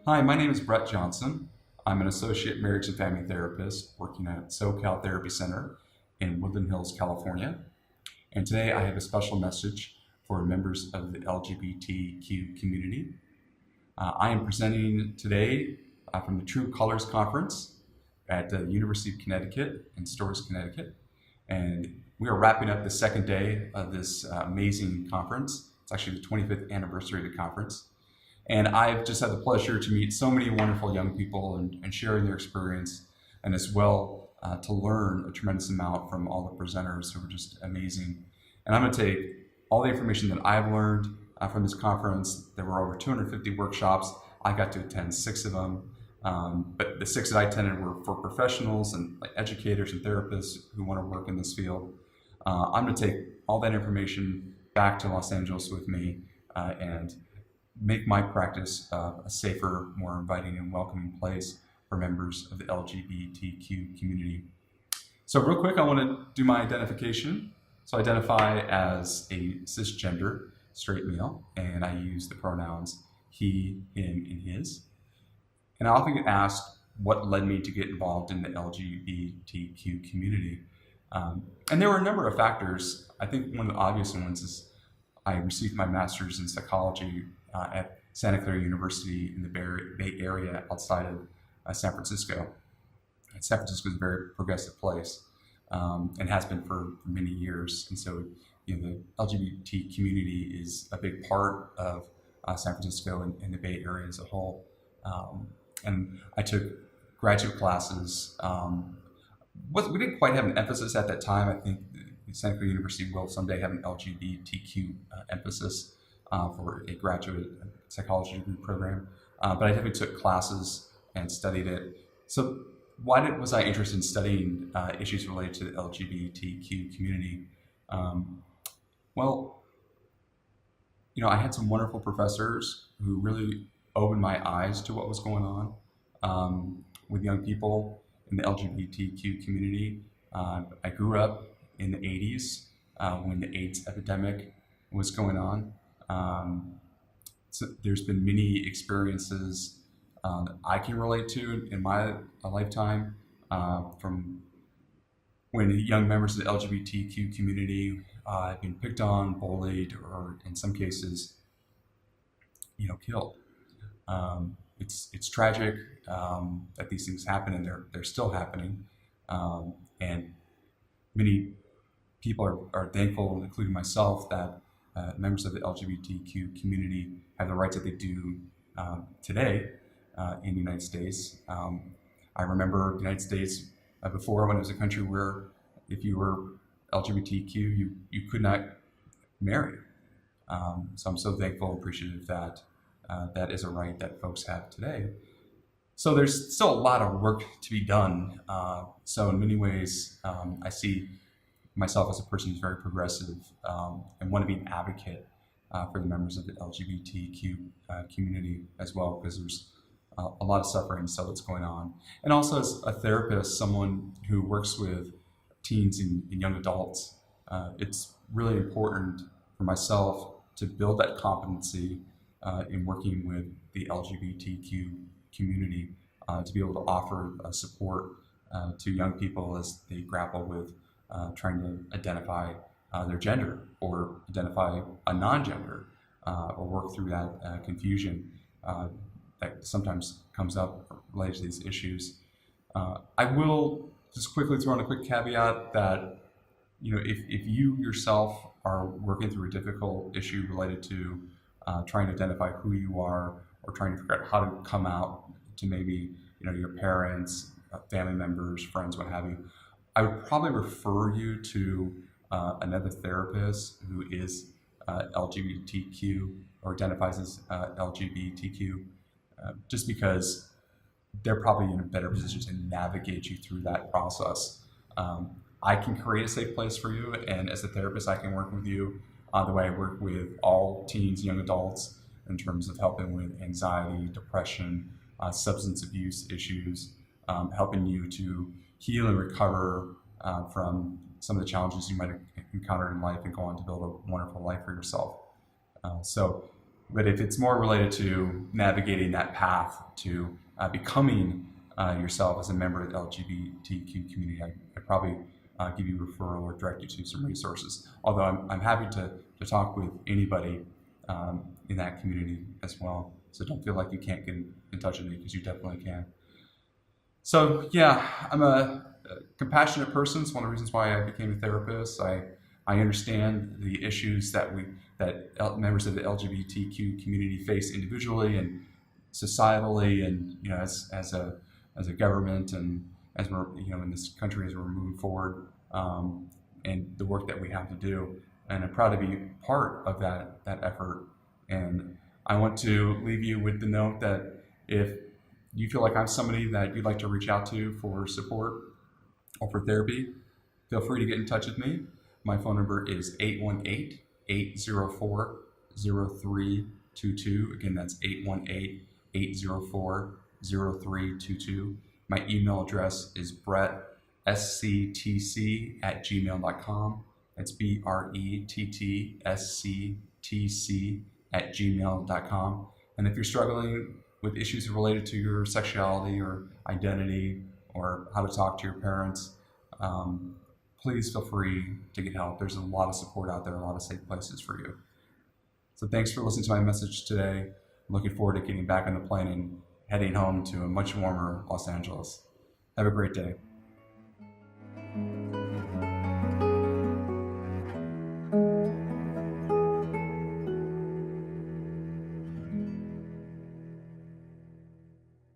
Hi, my name is Brett Johnson. I'm an associate marriage and family therapist working at SoCal Therapy Center in Woodland Hills, California. And today I have a special message for members of the LGBTQ community. I am presenting today from the True Colors Conference at the University of Connecticut in Storrs, Connecticut. And we are wrapping up the second day of this amazing conference. It's actually the 25th anniversary of the conference. And I've just had the pleasure to meet so many wonderful young people and sharing their experience, and as well to learn a tremendous amount from all the presenters who were just amazing. And I'm going to take all the information that I've learned from this conference. There were over 250 workshops. I got to attend 6 of them. But the 6 that I attended were for professionals and like educators and therapists who want to work in this field. I'm going to take all that information back to Los Angeles with me and make my practice a safer, more inviting and welcoming place for members of the LGBTQ community. So real quick, I want to do my identification. So I identify as a cisgender straight male, and I use the pronouns he, him, and his. And I often get asked what led me to get involved in the LGBTQ community. And there were a number of factors. I think one of the obvious ones is I received my master's in psychology at Santa Clara University in the Bay Area outside of San Francisco. And San Francisco is a very progressive place and has been for many years. And so the LGBT community is a big part of San Francisco and the Bay Area as a whole. And I took graduate classes. We didn't quite have an emphasis at that time. I think Santa Clara University will someday have an LGBTQ emphasis for a graduate psychology degree program. But I definitely took classes and studied it. So why was I interested in studying issues related to the LGBTQ community? Well, I had some wonderful professors who really opened my eyes to what was going on with young people in the LGBTQ community. I grew up in the 80s when the AIDS epidemic was going on. So there's been many experiences that I can relate to in my lifetime from when young members of the LGBTQ community have been picked on, bullied, or in some cases, killed. It's tragic that these things happen, and they're still happening. And many people are thankful, including myself, that members of the LGBTQ community have the rights that they do today in the United States. I remember the United States before, when it was a country where if you were LGBTQ, you could not marry. So I'm so thankful and appreciative that that is a right that folks have today. So there's still a lot of work to be done. So in many ways, I see myself as a person who's very progressive and want to be an advocate for the members of the LGBTQ community as well, because there's a lot of suffering still that's going on. And also as a therapist, someone who works with teens and young adults, it's really important for myself to build that competency in working with the LGBTQ community to be able to offer support to young people as they grapple with trying to identify their gender or identify a non-gender or work through that confusion that sometimes comes up related to these issues. I will just quickly throw in a quick caveat that if you yourself are working through a difficult issue related to trying to identify who you are or trying to figure out how to come out to maybe your parents, family members, friends, what have you, I would probably refer you to another therapist who is LGBTQ or identifies as LGBTQ, just because they're probably in a better position to navigate you through that process. I can create a safe place for you, and as a therapist, I can work with you the way I work with all teens, young adults, in terms of helping with anxiety, depression, substance abuse issues, helping you to heal and recover from some of the challenges you might have encountered in life and go on to build a wonderful life for yourself. So But if it's more related to navigating that path to becoming yourself as a member of the LGBTQ community, I'd probably give you a referral or direct you to some resources. Although I'm happy to talk with anybody in that community as well. So don't feel like you can't get in touch with me, because you definitely can. So yeah, I'm a compassionate person. It's one of the reasons why I became a therapist. I understand the issues that members of the LGBTQ community face individually and societally, and as a government, and as we're in this country as we're moving forward, and the work that we have to do. And I'm proud to be part of that effort. And I want to leave you with the note that if you feel like I'm somebody that you'd like to reach out to for support or for therapy, feel free to get in touch with me. My phone number is 818-804-0322. Again, that's 818-804-0322. My email address is brettSCTC@gmail.com. That's BRETTSCTC@gmail.com. And if you're struggling with issues related to your sexuality or identity, or how to talk to your parents, please feel free to get help. There's a lot of support out there, a lot of safe places for you. So thanks for listening to my message today. I'm looking forward to getting back on the plane and heading home to a much warmer Los Angeles. Have a great day.